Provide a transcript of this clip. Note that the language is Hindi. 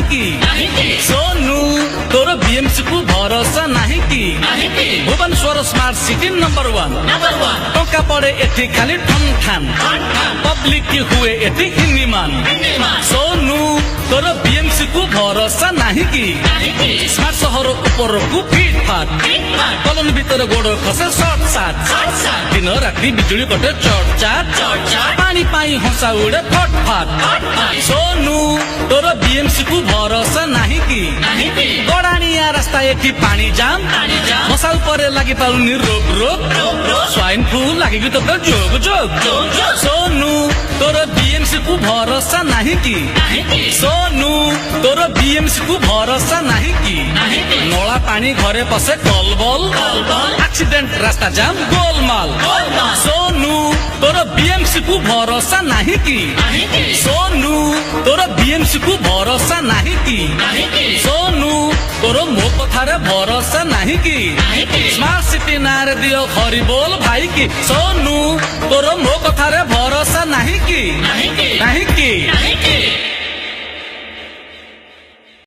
नहीं की सोनू तोर बीएमसी को भरोसा नहीं की भुवनेश्वर स्मार्ट सिटी नंबर 1 टंका पड़े एठी खाली ठन ठान पब्लिक की हुए एठी हिन्नीमान सोनू तोर बीएमसी को भरोसा नहीं की स्मार्ट सहर ऊपर को फिट फाट कलोनी भीतर गोड़ खसे शॉर्ट साट दिन राति बिजुली कटे चट चाट पानी पाई हंसा उड़े फट फाट सोनू तोर बीएमसी को भरोसा नहीं की गड़ानिया रास्ता एठी पानी जाम मसाल परे लगी पाउनी रोग रोग स्वाइन फ्लू लगी तो जोग जोग सोनू तोर बीएमसी को भरोसा नहीं की सोनू तोर बीएमसी को भरोसा नहीं की नला पानी घरे पसे कलबल एक्सीडेंट रास्ता जाम गोलमाल सोनू तोर बीएमसी को भरोसा नहीं की सोनू तोर बीएमसी को भरोसा नहीं की सोनू तोर मो कथारे भरोसा नहीं की स्मार्ट सिटी नारे दियो हरि बोल भाई की सोनू तोर मो कथारे भरोसा नहीं की